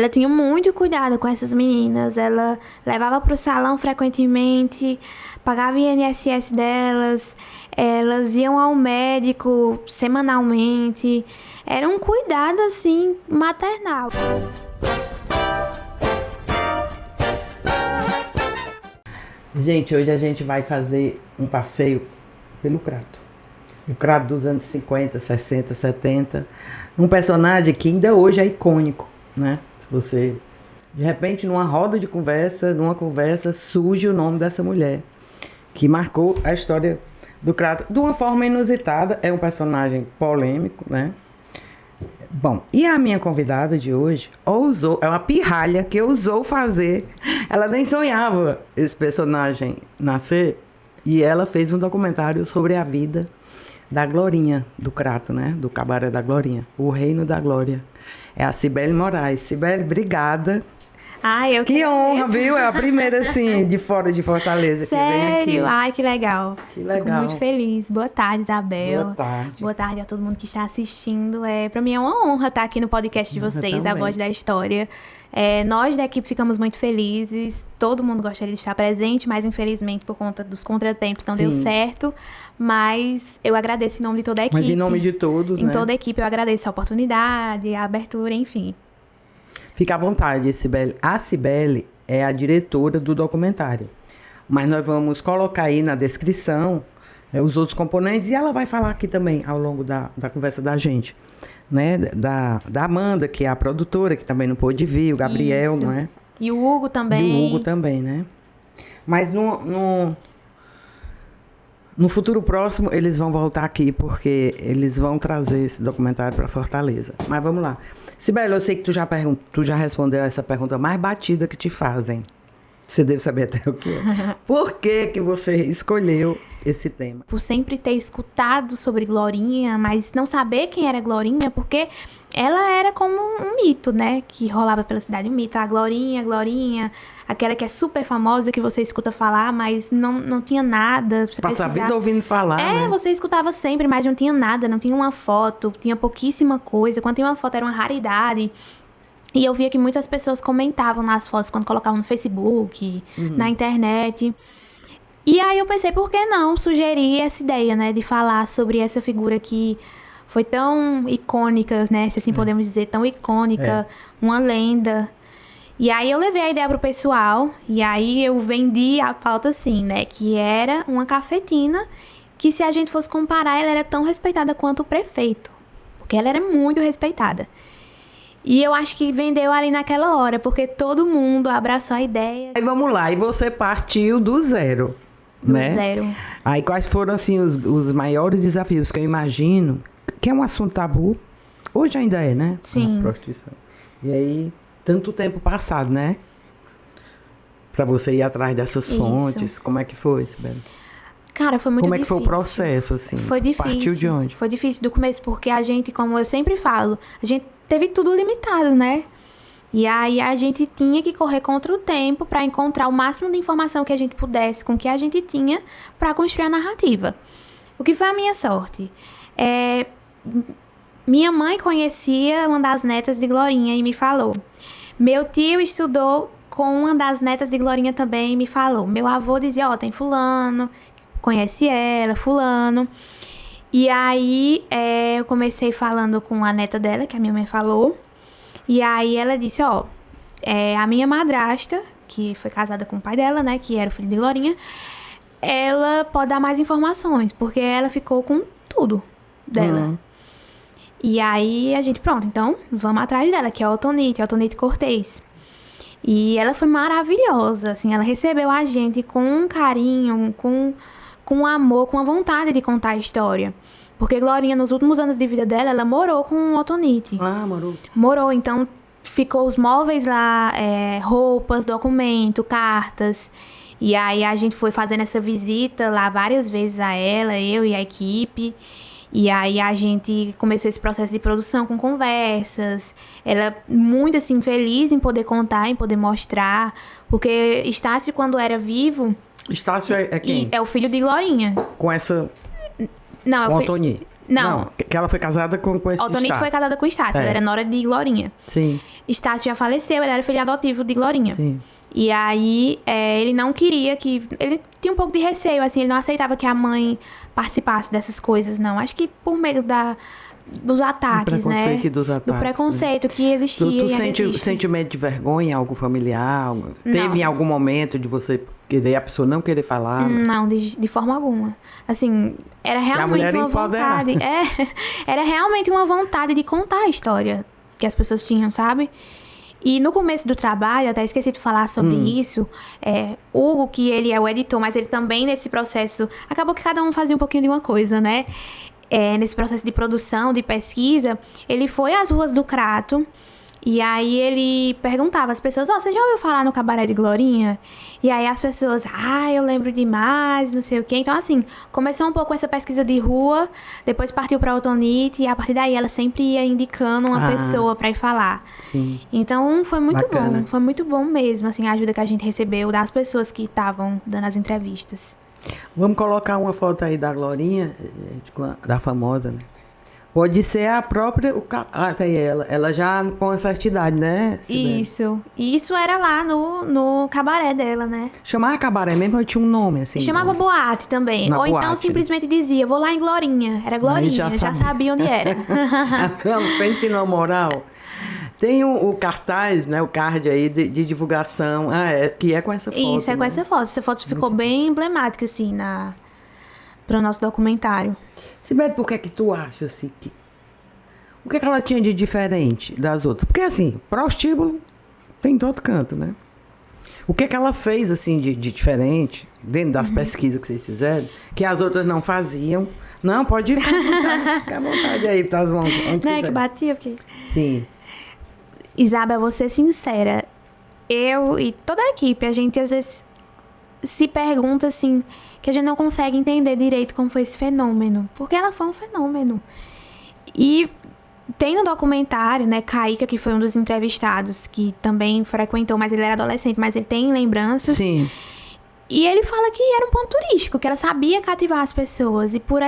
Ela tinha muito cuidado com essas meninas, ela levava para o salão frequentemente, pagava o INSS delas, elas iam ao médico semanalmente, era um cuidado assim maternal. Gente, hoje a gente vai fazer um passeio pelo Crato. O Crato dos anos 50, 60, 70. Um personagem que ainda hoje é icônico, né? Se você, de repente, numa roda de conversa, surge o nome dessa mulher que marcou a história do Crato de uma forma inusitada. É um personagem polêmico, né? Bom, e a minha convidada de hoje é uma pirralha que ousou fazer. Ela nem sonhava esse personagem nascer. E ela fez um documentário sobre a vida da Glorinha, do Crato, né? Do Cabaré da Glorinha, O Reino da Glória. É a Cibele Moraes. Cibele, obrigada. Ai, que honra, viu? É a primeira, assim, de fora de Fortaleza. Sério? Que vem aqui. Ai, que legal. Que legal. Fico muito feliz. Boa tarde, Isabel. Boa tarde. Boa tarde a todo mundo que está assistindo. Pra mim é uma honra estar aqui no podcast de vocês, A Voz da História. Nós da equipe ficamos muito felizes. Todo mundo gostaria de estar presente, mas infelizmente por conta dos contratempos não deu certo. Mas eu agradeço em nome de toda a equipe. Mas em nome de todos, né? Em toda a equipe eu agradeço a oportunidade, a abertura, enfim. Fica à vontade, Cibele. A Cibele é a diretora do documentário. Mas nós vamos colocar aí na descrição os outros componentes e ela vai falar aqui também ao longo da conversa da gente. Né? Da Amanda, que é a produtora, que também não pôde vir, o Gabriel, Isso. não é? E o Hugo também. E o Hugo também, né? Mas no futuro próximo eles vão voltar aqui, porque eles vão trazer esse documentário para Fortaleza. Mas vamos lá. Cibele, eu sei que tu já respondeu essa pergunta mais batida que te fazem. Você deve saber até o que é. Por que você escolheu esse tema? Por sempre ter escutado sobre Glorinha, mas não saber quem era Glorinha, porque ela era como um mito, né? Que rolava pela cidade, um mito. A Glorinha, aquela que é super famosa, que você escuta falar, mas não tinha nada. Você passa a vida ouvindo falar, né? Você escutava sempre, mas não tinha nada, não tinha uma foto, tinha pouquíssima coisa. Quando tinha uma foto era uma raridade. E eu via que muitas pessoas comentavam nas fotos quando colocavam no Facebook, na internet. E aí eu pensei, por que não sugerir essa ideia, né? De falar sobre essa figura que foi tão icônica, né? Se assim podemos dizer, tão icônica, uma lenda. E aí eu levei a ideia pro pessoal, e aí eu vendi a pauta assim, né? Que era uma cafetina, que se a gente fosse comparar, ela era tão respeitada quanto o prefeito. Porque ela era muito respeitada. E eu acho que vendeu ali naquela hora, porque todo mundo abraçou a ideia. Aí vamos lá, e você partiu do zero, né? Do zero. Aí quais foram, assim, os maiores desafios que eu imagino, que é um assunto tabu, hoje ainda é, né? Sim. A prostituição. E aí, tanto tempo passado, né? Pra você ir atrás dessas fontes, como é que foi, Sibeli? Cara, foi muito difícil. Como é que foi o processo, assim? Foi difícil. Partiu de onde? Foi difícil do começo, porque a gente, como eu sempre falo, a gente teve tudo limitado, né? E aí a gente tinha que correr contra o tempo para encontrar o máximo de informação que a gente pudesse com o que a gente tinha para construir a narrativa. O que foi a minha sorte? Minha mãe conhecia uma das netas de Glorinha e me falou. Meu tio estudou com uma das netas de Glorinha também e me falou. Meu avô dizia, tem fulano, conhece ela, fulano. E aí, eu comecei falando com a neta dela, que a minha mãe falou. E aí ela disse, a minha madrasta, que foi casada com o pai dela, né, que era o filho de Glorinha, ela pode dar mais informações, porque ela ficou com tudo dela. E aí a gente, pronto, então vamos atrás dela, que é a Otonite Cortez. E ela foi maravilhosa, assim, ela recebeu a gente com um carinho, com amor, com a vontade de contar a história. Porque Glorinha, nos últimos anos de vida dela, ela morou com o Otonite. Ah, morou. Morou, então ficou os móveis lá, roupas, documento, cartas. E aí a gente foi fazendo essa visita lá várias vezes a ela, eu e a equipe. E aí a gente começou esse processo de produção com conversas. Ela muito, assim, feliz em poder contar, em poder mostrar. Porque Estácio, quando era vivo... Estácio é quem? É o filho de Glorinha. Com essa... Não, com Otonite. Não. Que ela foi casada com esse Otonico foi Estácio. casada com Estácio, ela era nora de Glorinha. Sim, Estácio já faleceu, ele era filho adotivo de Glorinha. sim. E aí, ele não queria que... Ele tinha um pouco de receio, assim, ele não aceitava que a mãe participasse dessas coisas, não. Acho que por medo dos ataques, Do preconceito né? e dos ataques, Do preconceito que existia Tu e ainda sente existe. sentimento de vergonha, algo familiar? Não. Teve em algum momento de você querer, a pessoa não querer falar? Não, de forma alguma. Assim, era realmente mulher uma empoderada. vontade... era realmente uma vontade de contar a história que as pessoas tinham, sabe? E no começo do trabalho, até esqueci de falar sobre isso, Hugo, que ele é o editor, mas ele também nesse processo... Acabou que cada um fazia um pouquinho de uma coisa, né? Nesse processo de produção, de pesquisa, ele foi às ruas do Crato e aí ele perguntava às pessoas, você já ouviu falar no Cabaré de Glorinha? E aí as pessoas, eu lembro demais, não sei o quê. Então, assim, começou um pouco essa pesquisa de rua, depois partiu pra Otonite e a partir daí ela sempre ia indicando uma pessoa pra ir falar. Sim. Então, foi muito Bacana. bom, foi muito bom mesmo, assim, a ajuda que a gente recebeu das pessoas que estavam dando as entrevistas. Vamos colocar uma foto aí da Glorinha, da famosa, né? Pode ser a própria... tá aí ela já com essa idade, né, Sibeli? Isso. E isso era lá no cabaré dela, né? Chamava cabaré mesmo ou tinha um nome, assim? Chamava boate também. Na Ou então boate, simplesmente dizia, vou lá em Glorinha. Era Glorinha, já já sabia. sabia onde era. Pense numa moral. Tem o cartaz, né? O card aí de divulgação. Que é com essa foto. Isso, é com né? essa foto. Essa foto ficou bem emblemática, assim, pro nosso documentário. Sibeli, por que é que tu acha, assim, que... O que é que ela tinha de diferente das outras? Porque, assim, prostíbulo tem em todo canto, né? O que é que ela fez, assim, de diferente, dentro das pesquisas que vocês fizeram, que as outras não faziam? Não, pode ir, fica à vontade aí, tá as mãos. Né, que batia aqui. Sim. Isabel, vou ser sincera. Eu e toda a equipe, a gente às vezes se pergunta, assim, que a gente não consegue entender direito como foi esse fenômeno. Porque ela foi um fenômeno. E tem no documentário, né, Kaique, que foi um dos entrevistados, que também frequentou, mas ele era adolescente, mas ele tem lembranças. Sim. E ele fala que era um ponto turístico, que ela sabia cativar as pessoas. E por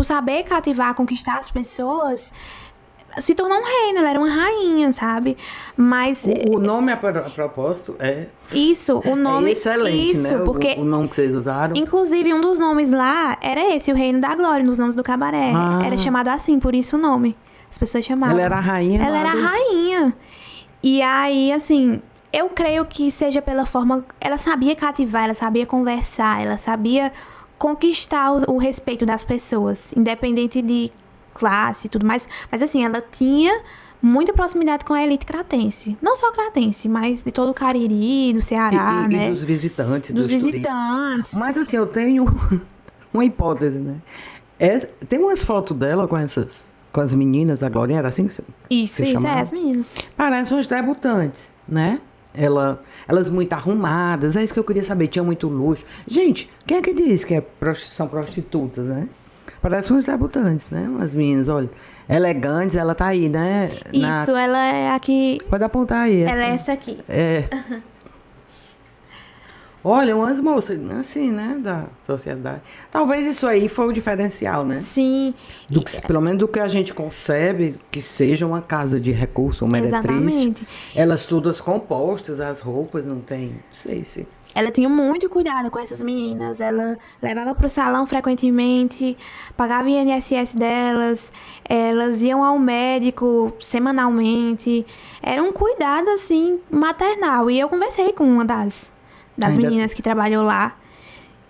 saber cativar, conquistar as pessoas, se tornou um reino, ela era uma rainha, sabe? Mas O nome a propósito é... isso, o nome... É excelente, isso, né? porque... O nome que vocês usaram. Inclusive, um dos nomes lá era esse, o Reino da Glória, um dos nomes do cabaré. Era chamado assim, por isso o nome. As pessoas chamavam. Ela era a rainha. Ela era a rainha. E aí, assim, eu creio que seja pela forma... Ela sabia cativar, ela sabia conversar, ela sabia conquistar o respeito das pessoas, independente de classe e tudo mais. Mas, assim, ela tinha muita proximidade com a elite cratense. Não só cratense, mas de todo o Cariri, do Ceará, né? E dos visitantes. Dos turistas. visitantes. Mas, assim, eu tenho uma hipótese, né? Tem umas fotos dela com as meninas da Glorinha, era assim que você Isso, chamava? as meninas. Parecem umas debutantes, né? Elas muito arrumadas, é isso que eu queria saber, tinha muito luxo. Gente, quem é que diz que são prostitutas, né? Parecem uns debutantes, né? Umas meninas, olha, elegantes, ela tá aí, né? Isso, ela é a que... Pode apontar aí. Ela é essa aqui. Olha, umas moças, assim, né? Da sociedade. Talvez isso aí foi o diferencial, né? Sim. Pelo menos do que a gente concebe que seja uma casa de recurso, uma meretriz. Exatamente. Elas todas compostas, as roupas, não tem... Não sei se... Ela tinha muito cuidado com essas meninas. Ela levava pro salão frequentemente, pagava o INSS delas, elas iam ao médico semanalmente. Era um cuidado, assim, maternal. E eu conversei com uma das meninas que trabalhou lá.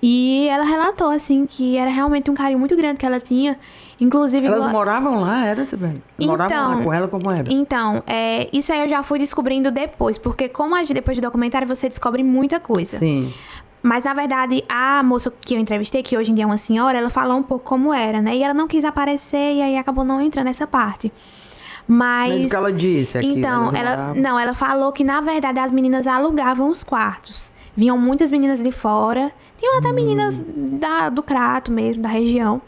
E ela relatou, assim, que era realmente um carinho muito grande que ela tinha. Inclusive... Elas moravam lá, era, Sibeli? Moravam lá com ela, como era? Então, isso aí eu já fui descobrindo depois. Porque depois do documentário, você descobre muita coisa. Sim. Mas, na verdade, a moça que eu entrevistei, que hoje em dia é uma senhora, ela falou um pouco como era, né? E ela não quis aparecer e aí acabou não entrando nessa parte. Mas o que ela disse aqui? Então, ela falou que, na verdade, as meninas alugavam os quartos. Vinham muitas meninas de fora. Tinham até meninas do Crato mesmo, da região,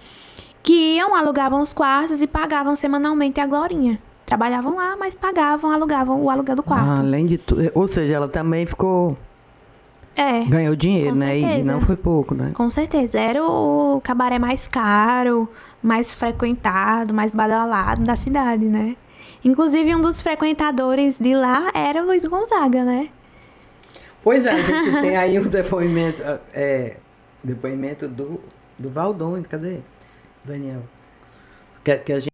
que iam, alugavam os quartos e pagavam semanalmente a Glorinha. Trabalhavam lá, mas alugavam o aluguel do quarto. Além de tudo. Ou seja, ela também ficou Ganhou dinheiro, com né? E certeza. não foi pouco, né? Com certeza. Era o cabaré mais caro, mais frequentado, mais badalado da cidade, né? Inclusive, um dos frequentadores de lá era o Luiz Gonzaga, né? Pois é, a gente tem aí um depoimento, depoimento do Valdões, cadê? Daniel. Que a gente...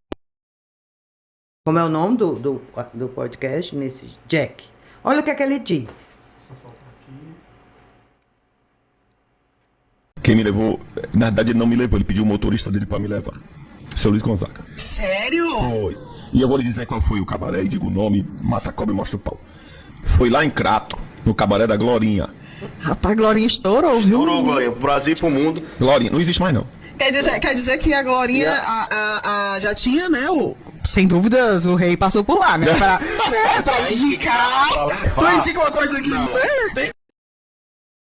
Como é o nome do podcast? Nesse Jack. Olha o que é que ele diz. Quem me levou, na verdade ele não me levou, ele pediu o motorista dele pra me levar. Seu Luiz Gonzaga. Sério? Foi. E eu vou lhe dizer qual foi o cabaré, e digo o nome, mata a cobra e mostra o pau. Foi lá em Crato, no cabaré da Glorinha. Rapaz, Glorinha estourou, viu? Estourou, Glorinha, pro Brasil e pro mundo. Glorinha, não existe mais não. Quer dizer que a Glorinha já tinha, né, sem dúvidas, o rei passou por lá, né? Pra indicar. Tu indica uma coisa aqui, né?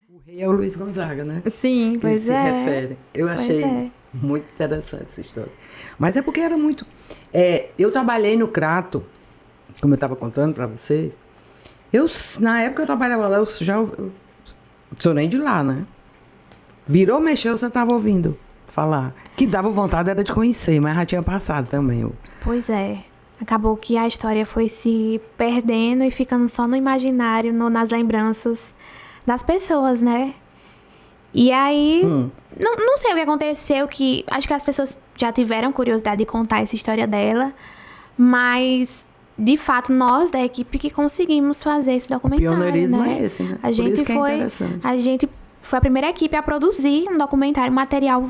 O rei é o Luiz Gonzaga, né? Sim, pois Ele é. se refere. Eu achei muito interessante essa história. Mas é porque era muito... eu trabalhei no Crato, como eu estava contando para vocês. Na época eu trabalhava lá, eu sou nem de lá, né? Virou, mexeu, você estava ouvindo falar. Que dava vontade era de conhecer, mas já tinha passado também. Pois é. Acabou que a história foi se perdendo e ficando só no imaginário, nas lembranças das pessoas, né? E aí, não sei o que aconteceu, que acho que as pessoas já tiveram curiosidade de contar essa história dela, mas, de fato, nós da equipe que conseguimos fazer esse documentário, Pioneirismo né? é esse, né? A gente foi a primeira equipe a produzir um documentário, material,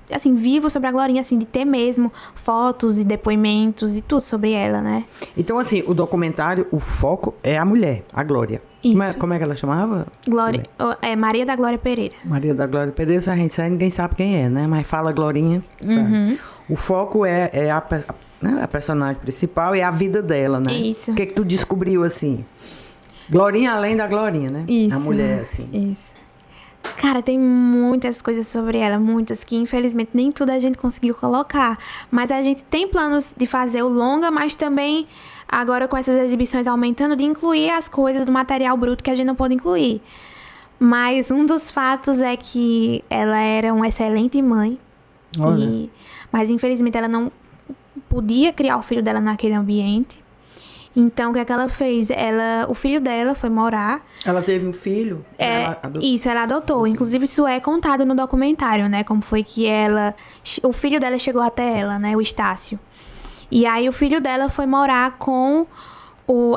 assim, vivo sobre a Glorinha, assim, de ter mesmo fotos e depoimentos e tudo sobre ela, né? Então, assim, o documentário, o foco é a mulher, a Glória. Isso. Como é que ela chamava? Maria da Glória Pereira. Maria da Glória Pereira, a gente sabe, ninguém sabe quem é, né? Mas fala Glorinha, sabe? O foco é a personagem principal e a vida dela, né? Isso. O que tu descobriu, assim? Glorinha além da Glorinha, né? Isso. A mulher, assim. Isso. Cara, tem muitas coisas sobre ela, muitas que infelizmente nem tudo a gente conseguiu colocar. Mas a gente tem planos de fazer o longa, mas também agora com essas exibições aumentando, de incluir as coisas do material bruto que a gente não pode incluir. Mas um dos fatos é que ela era uma excelente mãe. Mas infelizmente ela não podia criar o filho dela naquele ambiente. Então, o que é que ela fez? O filho dela foi morar... Ela teve um filho? Ela adotou. Inclusive, isso é contado no documentário, né? Como foi que o filho dela chegou até ela, né? O Estácio. E aí, o filho dela foi morar com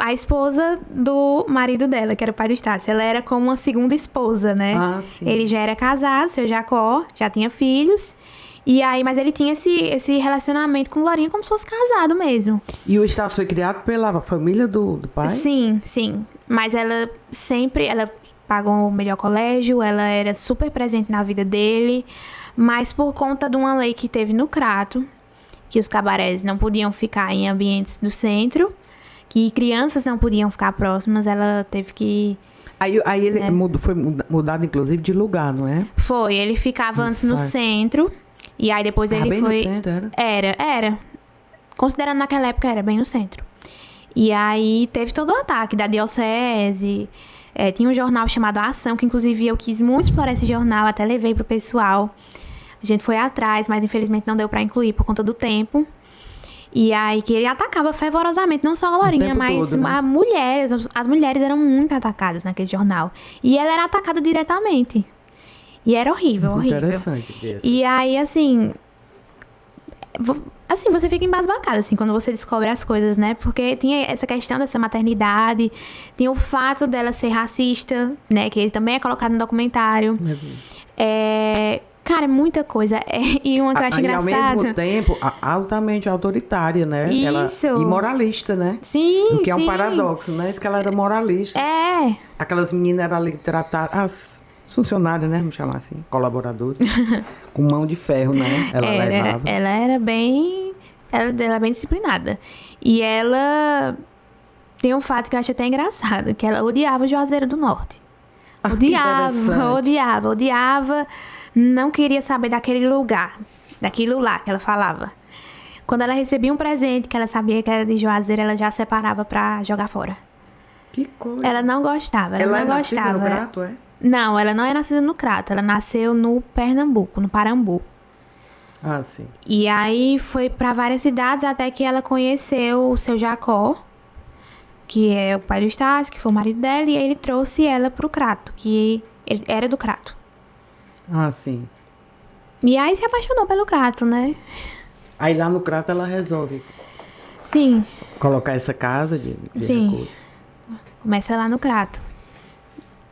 a esposa do marido dela, que era o pai do Estácio. Ela era como uma segunda esposa, né? Ah, sim. Ele já era casado, seu Jacó, já tinha filhos... E aí, mas ele tinha esse relacionamento com Glorinha como se fosse casado mesmo. E o Estácio foi criado pela família do pai? Sim. Mas ela pagou o melhor colégio, ela era super presente na vida dele. Mas por conta de uma lei que teve no Crato, que os cabarés não podiam ficar em ambientes do centro, que crianças não podiam ficar próximas, ela teve que... Aí ele foi mudado, inclusive, de lugar, não é? Foi, ele ficava antes no centro... E aí depois ele bem foi... no centro, era? Era. Considerando naquela época, era bem no centro. E aí teve todo o ataque da diocese. Tinha um jornal chamado Ação, que inclusive eu quis muito explorar esse jornal, até levei pro pessoal. A gente foi atrás, mas infelizmente não deu pra incluir por conta do tempo. E aí que ele atacava fervorosamente, não só a Glorinha, mas todo, né? As mulheres eram muito atacadas naquele jornal. E ela era atacada diretamente. E era horrível, horrível. Interessante. E aí, assim, você fica embasbacada, assim, quando você descobre as coisas, né? Porque tinha essa questão dessa maternidade, tinha o fato dela ser racista, né? Que ele também é colocado no documentário. Cara, é muita coisa. E uma que eu acho engraçado... E ao mesmo tempo, altamente autoritária, né? Isso. E moralista, né? Sim, o que é um paradoxo, né? Isso que ela era moralista. Aquelas meninas eram ali tratadas... funcionários, né? Vamos chamar assim, colaboradores, com mão de ferro, né? Ela era bem... Ela era bem disciplinada. E ela tem um fato que eu acho até engraçado, que ela odiava o Juazeiro do Norte. Odiava. Não queria saber daquele lugar, daquilo lá que ela falava. Quando ela recebia um presente que ela sabia que era de Juazeiro, ela já separava pra jogar fora. Que coisa. Ela não gostava, ela não gostava. No Crato, Não, ela não é nascida no Crato, ela nasceu no Pernambuco, no Parambu. Ah, sim. E aí foi pra várias cidades até que ela conheceu o seu Jacó, que é o pai do Estácio, que foi o marido dela, e ele trouxe ela pro Crato, que ele era do Crato. Ah, sim. E aí se apaixonou pelo Crato, né? Aí lá no Crato ela resolve Sim, colocar essa casa de Sim. recurso. começa lá no Crato.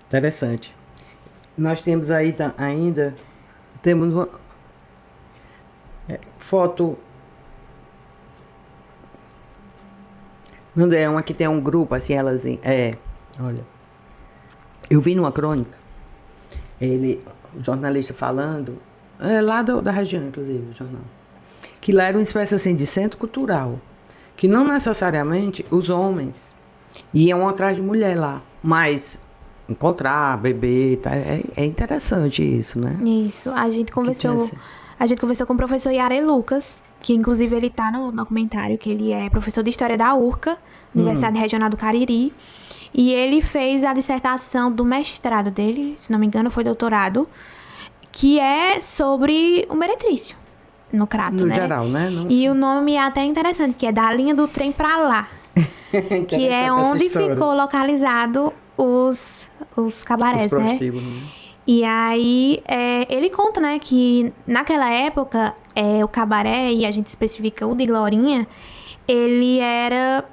Interessante. Nós temos aí ainda, temos uma foto. Não é uma que tem um grupo assim, elas. Olha. Eu vi numa crônica, o jornalista falando, lá da região, inclusive, o jornal, que lá era uma espécie assim de centro cultural, que não necessariamente os homens iam atrás de mulher lá, mas encontrar, beber, tá? É interessante isso, né? Isso, a gente conversou com o professor Yare Lucas, que inclusive ele tá no documentário, que ele é professor de História da URCA, Universidade Regional do Cariri, e ele fez a dissertação do mestrado dele, se não me engano foi doutorado, que é sobre o meretrício no Crato, No né? geral, né? Não- E o nome é até interessante, que é da linha do trem pra lá, que é onde ficou localizado os cabarés, os né? prostíbulos, né? E aí, ele conta, né, que naquela época, o cabaré, e a gente especifica o de Glorinha, ele era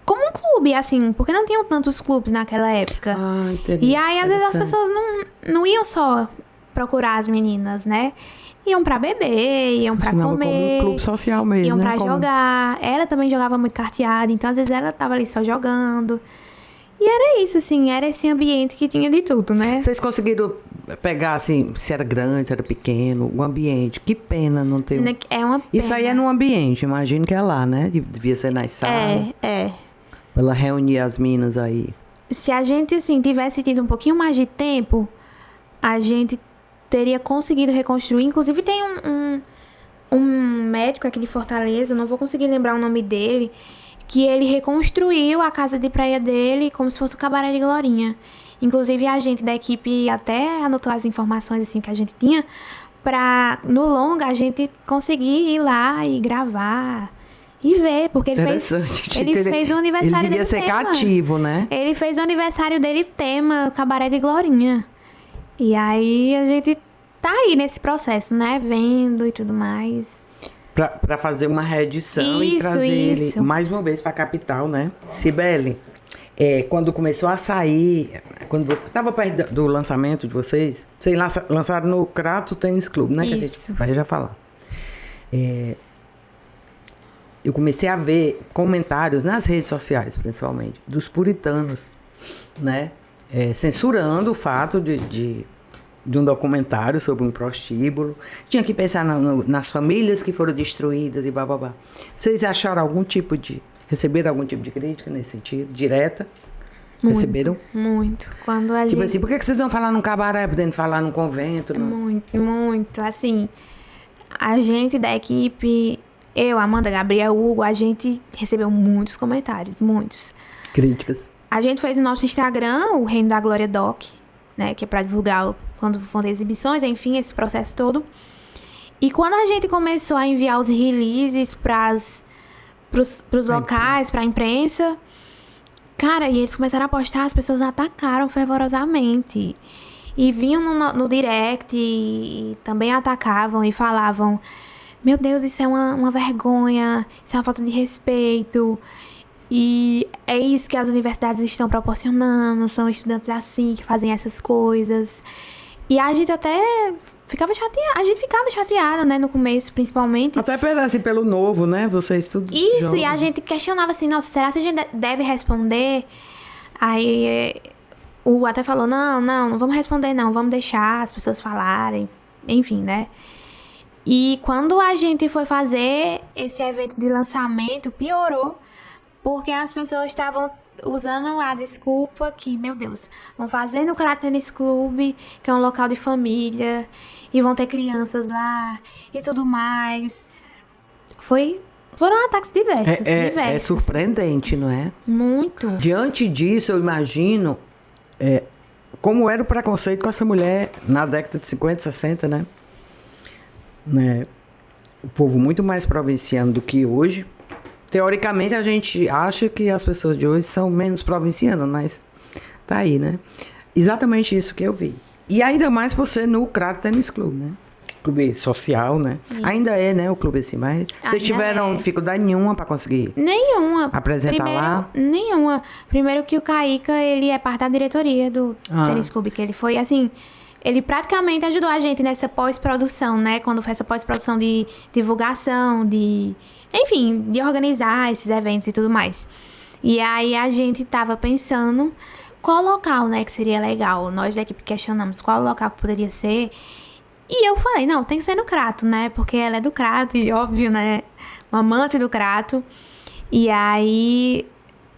como um clube, assim, porque não tinham tantos clubes naquela época. Ah, entendi. E aí, às vezes, as Interessante. pessoas não iam só procurar as meninas, né? Iam pra beber, iam pra Funcionava como comer, um clube social mesmo, iam né? pra Como- jogar. Ela também jogava muito carteado, então às vezes ela tava ali só jogando. E era isso, assim, era esse ambiente que tinha de tudo, né? Vocês conseguiram pegar, assim, se era grande, se era pequeno, o ambiente? Que pena não ter... É uma pena. Isso aí é no ambiente, imagino que é lá, né? Devia ser nas salas. É. Pra ela reunir as minas aí. Se a gente, assim, tivesse tido um pouquinho mais de tempo, a gente teria conseguido reconstruir. Inclusive, tem um médico aqui de Fortaleza, eu não vou conseguir lembrar o nome dele, que ele reconstruiu a casa de praia dele como se fosse o cabaré de Glorinha. Inclusive, a gente da equipe até anotou as informações, assim, que a gente tinha, pra, no longa, a gente conseguir ir lá e gravar e ver, porque ele fez o aniversário Ele devia dele ser tema. cativo, né? Ele fez o aniversário dele tema Cabaré de Glorinha. E aí a gente tá aí nesse processo, né? Vendo e tudo mais. Pra fazer uma reedição e Isso, trazer ele isso. mais uma vez pra capital, né? Cibele, quando começou a sair, quando estava perto do lançamento de vocês lançaram no Crato Tênis Clube, né? Que a Isso. gente vai já falar. Eu comecei a ver comentários nas redes sociais, principalmente, dos puritanos, né? Censurando o fato de um documentário sobre um prostíbulo. Tinha que pensar nas famílias que foram destruídas e bababá. Vocês acharam receberam algum tipo de crítica nesse sentido? Direta? Receberam? Muito. Quando a Tipo gente... assim, por que vocês vão falar num cabaré, podendo falar num convento? Muito. Assim, a gente da equipe, eu, Amanda, Gabriel, Hugo, a gente recebeu muitos comentários, muitos. Críticas. A gente fez o nosso Instagram, o Reino da Glória Doc, né? Que é pra divulgar quando vão ter exibições, enfim, esse processo todo. E quando a gente começou a enviar os releases pros locais, pra imprensa, cara, e eles começaram a postar, as pessoas atacaram fervorosamente. E vinham no direct e também atacavam e falavam: meu Deus, isso é uma vergonha, isso é uma falta de respeito. E é isso que as universidades estão proporcionando, são estudantes assim que fazem essas coisas. E a gente até ficava chateada, né, no começo, principalmente. Até pelo novo, né? Vocês tudo. Isso, jovens. e a gente questionava assim, nossa, será que a gente deve responder? Aí o até falou, não vamos responder não, vamos deixar as pessoas falarem, enfim, né? E quando a gente foi fazer esse evento de lançamento, piorou, porque as pessoas estavam usando a desculpa que, meu Deus, vão fazer no Crato Tênis Clube, que é um local de família, e vão ter crianças lá, e tudo mais. Foram ataques diversos, É diversos. surpreendente, não é? Muito. Diante disso, eu imagino como era o preconceito com essa mulher na década de 50, 60, né? O povo muito mais provinciano do que hoje. Teoricamente, a gente acha que as pessoas de hoje são menos provincianas, mas tá aí, né? Exatamente isso que eu vi. E ainda mais você no Crato Tênis Clube, né? Clube social, né? Isso. Ainda é, né, o clube assim, mas vocês Ainda tiveram dificuldade nenhuma para conseguir Nenhuma. apresentar lá? Nenhuma. Primeiro que o Caíca, ele é parte da diretoria do Tênis Clube, que ele foi, assim... Ele praticamente ajudou a gente nessa pós-produção, né? Quando foi essa pós-produção de divulgação, enfim, de organizar esses eventos e tudo mais. E aí a gente tava pensando qual local, né, que seria legal. Nós da equipe questionamos qual local que poderia ser. E eu falei, não, tem que ser no Crato, né? Porque ela é do Crato e óbvio, né? Uma amante do Crato. E aí,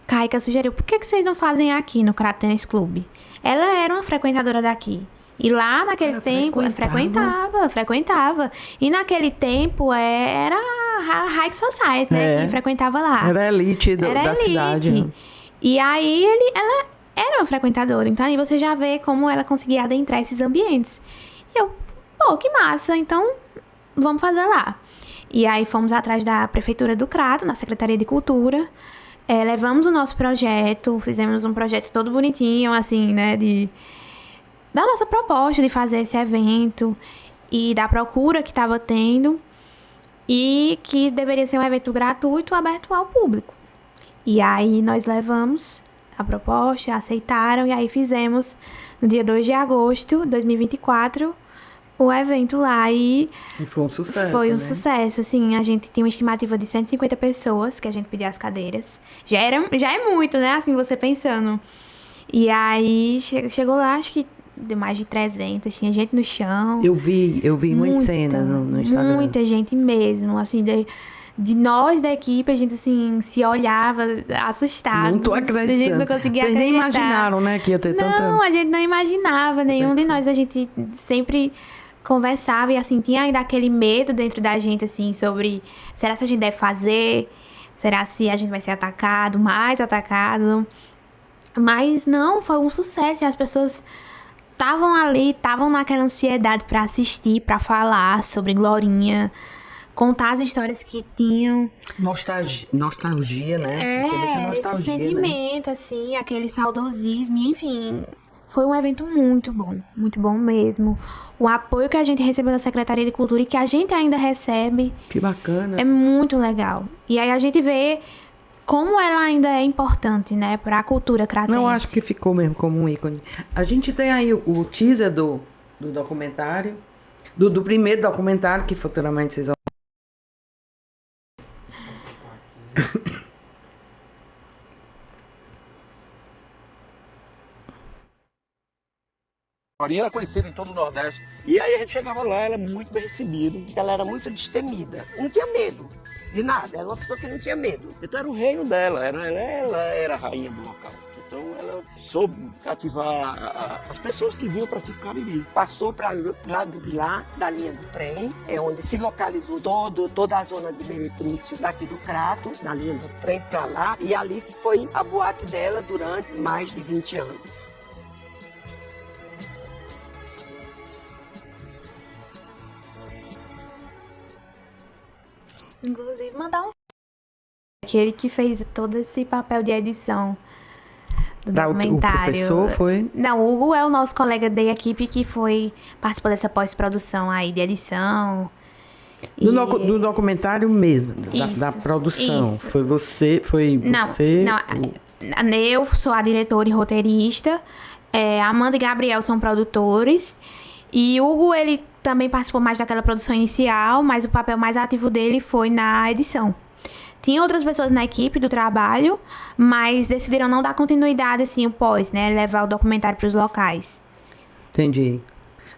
Caíca sugeriu, por que vocês não fazem aqui no Crato Tênis Clube? Ela era uma frequentadora daqui. E lá naquele tempo, frequentava. E naquele tempo era a High Society, né? Que frequentava lá. Era a elite da cidade. Né? E aí ela era uma frequentadora. Então aí você já vê como ela conseguia adentrar esses ambientes. E eu, pô, que massa. Então vamos fazer lá. E aí fomos atrás da Prefeitura do Crato, na Secretaria de Cultura. Levamos o nosso projeto, fizemos um projeto todo bonitinho, assim, né? Da nossa proposta de fazer esse evento e da procura que estava tendo e que deveria ser um evento gratuito, aberto ao público. E aí nós levamos a proposta, aceitaram e aí fizemos no dia 2 de agosto de 2024 o evento lá e foi um sucesso, Foi um né? sucesso, assim, a gente tinha uma estimativa de 150 pessoas que a gente pediu as cadeiras. Já é muito, né, assim, você pensando. E aí chegou lá, acho que de mais de 300, tinha gente no chão. Eu vi umas cenas no Instagram. Muita gente mesmo, assim, de nós da equipe, a gente, assim, se olhava assustado. Não tô acreditando. A gente não conseguia Vocês acreditar. nem imaginaram, né, que ia ter tanta... Não, a gente não imaginava, nenhum de nós, a gente sempre conversava e, assim, tinha ainda aquele medo dentro da gente, assim, sobre, será que a gente deve fazer? Será se a gente vai ser atacado, mais atacado? Mas não, foi um sucesso, e as pessoas estavam ali, estavam naquela ansiedade pra assistir, pra falar sobre Glorinha, contar as histórias que tinham. Nostalgia, né? Esse sentimento, né? Assim, aquele saudosismo, enfim. Foi um evento muito bom mesmo. O apoio que a gente recebeu da Secretaria de Cultura e que a gente ainda recebe. Que bacana. É muito legal. E aí a gente vê como ela ainda é importante, né, para a cultura cratense. Não, acho que ficou mesmo como um ícone. A gente tem aí o teaser do documentário, do primeiro documentário, que futuramente vocês vão... A Glorinha era conhecida em todo o Nordeste. E aí a gente chegava lá, ela era muito bem recebida. Ela era muito destemida. Não tinha medo de nada. Era uma pessoa que não tinha medo. Então era o reino dela. Ela era a rainha do local. Então ela soube cativar as pessoas que vinham para Cariri. Passou para lado de lá, da linha do trem, é onde se localizou toda a zona de Meretrício daqui do Crato, da linha do trem para lá. E ali foi a boate dela durante mais de 20 anos. Inclusive, mandar aquele que fez todo esse papel de edição do documentário. O professor foi? Não, o Hugo é o nosso colega da equipe que participou dessa pós-produção aí de edição. Do documentário mesmo, da Isso, produção. isso. Foi você? Não, eu sou a diretora e roteirista. Amanda e Gabriel são produtores. E o Hugo, ele também participou mais daquela produção inicial, mas o papel mais ativo dele foi na edição. Tinha outras pessoas na equipe do trabalho, mas decidiram não dar continuidade, assim, o pós, né? Levar o documentário para os locais. Entendi.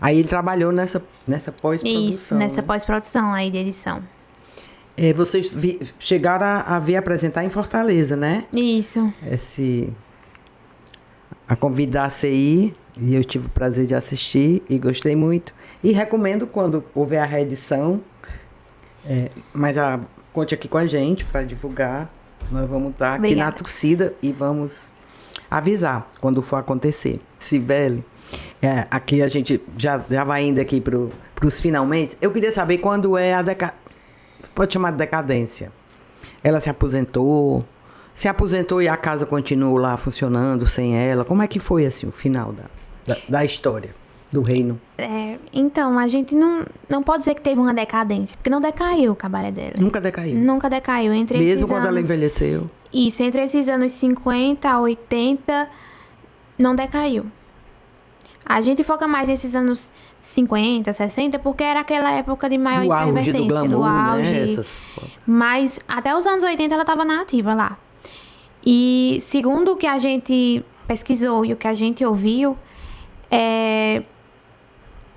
Aí ele trabalhou nessa pós-produção. Isso, nessa né? pós-produção aí de edição. Vocês chegaram a vir apresentar em Fortaleza, né? Isso. A convidar a CI, e eu tive o prazer de assistir e gostei muito. E recomendo quando houver a reedição. Mas conte aqui com a gente para divulgar. Nós vamos estar aqui na torcida e vamos avisar quando for acontecer. Cibele, aqui a gente já vai indo aqui pros finalmente. Eu queria saber quando é pode chamar de decadência. Ela se aposentou e a casa continuou lá funcionando sem ela. Como é que foi assim o final da história do reino? Então, a gente não pode dizer que teve uma decadência, porque não decaiu o cabaré dela. Nunca decaiu. Nunca decaiu. Mesmo quando ela envelheceu. Isso, entre esses anos 50 a 80, não decaiu. A gente foca mais nesses anos 50, 60, porque era aquela época de maior efervescência, do glamour, do auge. Né? Mas até os anos 80 ela estava na ativa lá. E segundo o que a gente pesquisou e o que a gente ouviu,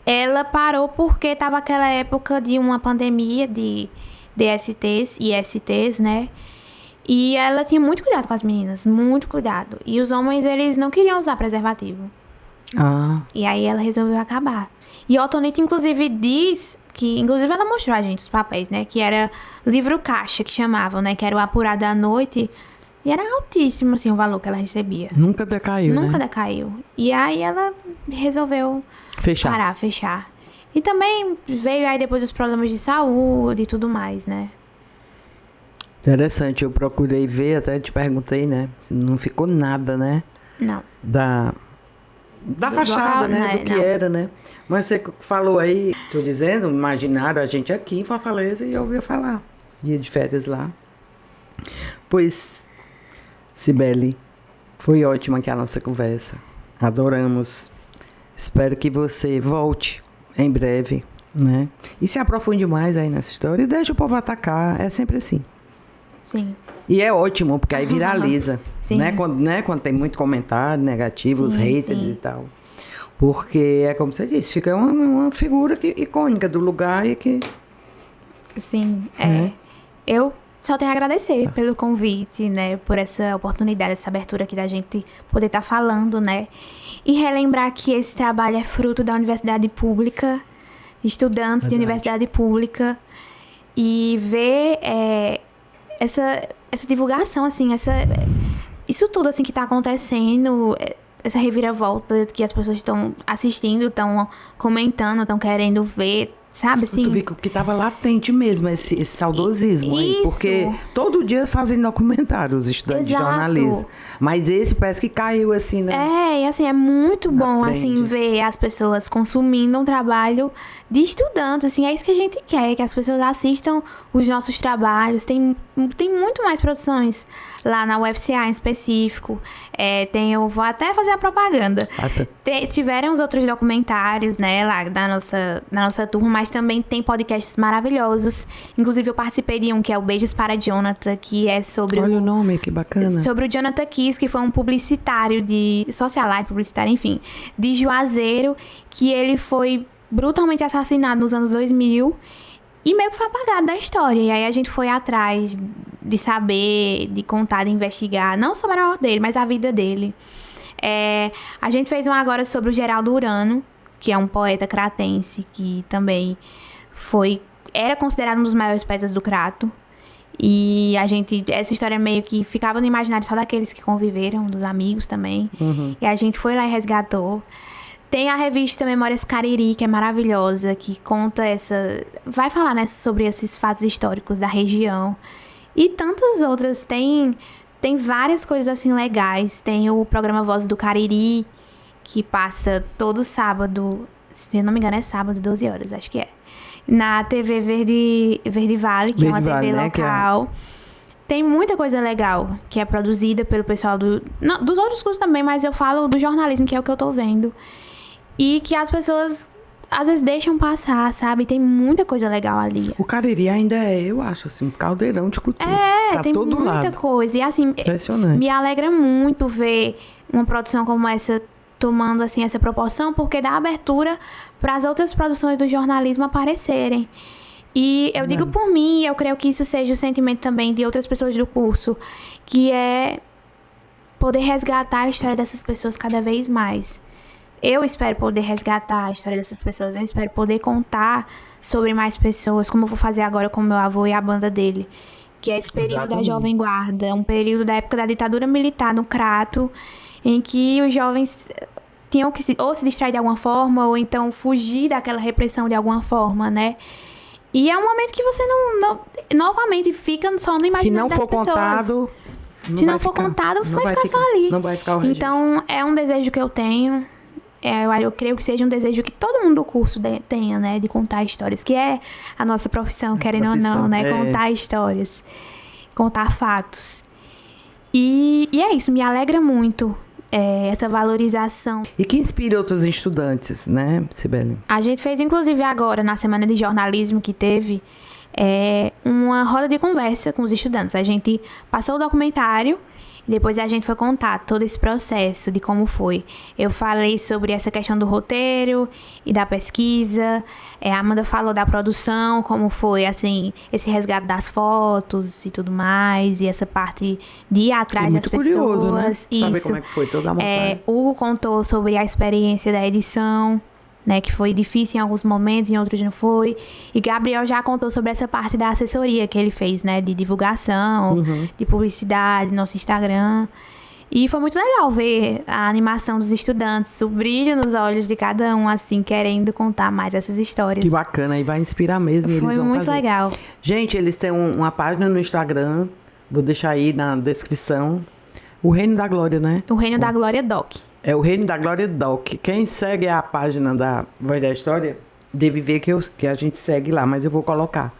ela parou porque estava aquela época de uma pandemia de DSTs e STs, né? E ela tinha muito cuidado com as meninas, muito cuidado. E os homens, eles não queriam usar preservativo. E aí ela resolveu acabar. E Ottonito, inclusive, diz que... Inclusive, ela mostrou a gente os papéis, né? Que era livro caixa, que chamavam, né? Que era o apurado à noite. E era altíssimo, assim, o valor que ela recebia. Nunca decaiu, Nunca decaiu. E aí ela resolveu fechar. E também veio aí depois os problemas de saúde e tudo mais, né? Interessante, eu procurei ver, até te perguntei, né? Não ficou nada, né? Não. Da fachada, local, né? Do que era, né? Mas você falou aí, tô dizendo, imaginaram a gente aqui em Fortaleza e ouviu falar. Ia de férias lá. Pois, Cibele, foi ótima aqui a nossa conversa. Adoramos. Espero que você volte em breve, né? E se aprofunde mais aí nessa história e deixa o povo atacar. É sempre assim. Sim. E é ótimo, porque aí viraliza. Sim. Quando tem muito comentário negativo, os haters e tal. Porque é como você disse, fica uma figura icônica do lugar e que... Sim, Eu só tenho a agradecer pelo convite, né? Por essa oportunidade, essa abertura aqui da gente poder estar falando, né? E relembrar que esse trabalho é fruto da universidade pública, de estudantes de universidade pública. E ver essa divulgação, assim, isso tudo, assim, que tá acontecendo, essa reviravolta que as pessoas estão assistindo, estão comentando, estão querendo ver, sabe, assim? Tu viu que tava latente mesmo, esse saudosismo aí, porque todo dia fazem documentários os estudantes de jornalismo, mas esse parece que caiu, assim, né? E assim, é muito bom, assim, ver as pessoas consumindo um trabalho de estudantes, assim, é isso que a gente quer, que as pessoas assistam os nossos trabalhos. Tem muito mais produções lá na UFCA em específico. Eu vou até fazer a propaganda. Tiveram os outros documentários, né, lá da nossa turma, mas também tem podcasts maravilhosos. Inclusive, eu participei de um que é o Beijos para Jonathan, que é sobre... Olha o nome, que bacana. Sobre o Jonathan Kiss, que foi um publicitário socialite, publicitário, enfim, de Juazeiro, que ele foi brutalmente assassinado nos anos 2000 e meio que foi apagado da história. E aí a gente foi atrás de saber, de contar, de investigar, não sobre a morte dele, mas a vida dele. A gente fez um agora sobre o Geraldo Urano, que é um poeta cratense que também era considerado um dos maiores poetas do Crato. E essa história meio que ficava no imaginário só daqueles que conviveram, dos amigos também. E a gente foi lá e resgatou. Tem a revista Memórias Cariri, que é maravilhosa, que conta vai falar, né, sobre esses fatos históricos da região. E tantas outras. Tem várias coisas assim legais. Tem o programa Voz do Cariri, que passa todo sábado, se eu não me engano é sábado, 12 horas, acho que é. Na TV Verde Vale, que é uma TV local. Tem muita coisa legal que é produzida pelo pessoal dos outros cursos também, mas eu falo do jornalismo, que é o que eu tô vendo. E que as pessoas às vezes deixam passar, sabe? Tem muita coisa legal ali. O Cariri ainda eu acho, assim, um caldeirão de cultura. Pra tem todo muita lado. coisa. E assim, impressionante. Me alegra muito ver uma produção como essa tomando, assim, essa proporção, porque dá abertura para as outras produções do jornalismo aparecerem. E eu digo por mim, e eu creio que isso seja o sentimento também de outras pessoas do curso, que é poder resgatar a história dessas pessoas cada vez mais. Eu espero poder resgatar a história dessas pessoas, eu espero poder contar sobre mais pessoas, como eu vou fazer agora com meu avô e a banda dele, que é esse período da Jovem Guarda, um período da época da ditadura militar no Crato, em que os jovens tinham que ou se distrair de alguma forma, ou então fugir daquela repressão de alguma forma, né? E é um momento que você novamente fica só no imaginário das pessoas. Se não for contado, vai ficar só ali. Não vai ficar o registro. Então, é um desejo que eu tenho. Eu creio que seja um desejo que todo mundo do curso tenha, né? De contar histórias. Que é a nossa profissão, querendo ou não, né? Contar histórias. Contar fatos. E é isso, me alegra muito essa valorização. E que inspira outros estudantes, né, Cibele? A gente fez, inclusive, agora, na semana de jornalismo que teve, uma roda de conversa com os estudantes. A gente passou o documentário e depois a gente foi contar todo esse processo de como foi. Eu falei sobre essa questão do roteiro e da pesquisa. A Amanda falou da produção, como foi, assim, esse resgate das fotos e tudo mais. E essa parte de ir atrás das pessoas. Curioso, né? Saber Isso. como é que foi toda a montagem. Hugo contou sobre a experiência da edição, né, que foi difícil em alguns momentos, em outros não foi. E Gabriel já contou sobre essa parte da assessoria que ele fez, né, de divulgação, de publicidade, nosso Instagram. E foi muito legal ver a animação dos estudantes, o brilho nos olhos de cada um, assim, querendo contar mais essas histórias. Que bacana, e vai inspirar mesmo. Foi eles vão muito fazer. legal. Gente, eles têm uma página no Instagram, vou deixar aí na descrição. O Reino da Glória, né? O Reino da Glória Doc. É o Reino da Glória Doc. Quem segue a página da Voz da História deve ver que a gente segue lá, mas eu vou colocar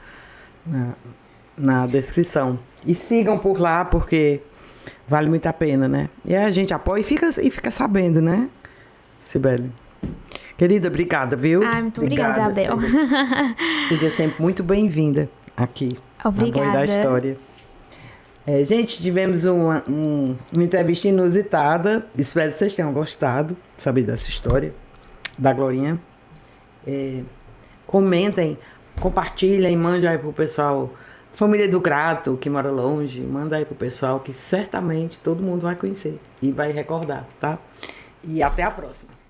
na descrição. E sigam por lá, porque vale muito a pena, né? E aí a gente apoia e fica sabendo, né, Cibele? Querida, obrigada, viu? Muito obrigada, Isabel. Seja sempre muito bem-vinda aqui. Obrigada. Na Voz da História. Gente, tivemos uma entrevista inusitada. Espero que vocês tenham gostado de saber dessa história da Glorinha. Comentem, compartilhem, mandem aí pro pessoal. Família do Crato, que mora longe, manda aí pro pessoal que certamente todo mundo vai conhecer e vai recordar, tá? E até a próxima.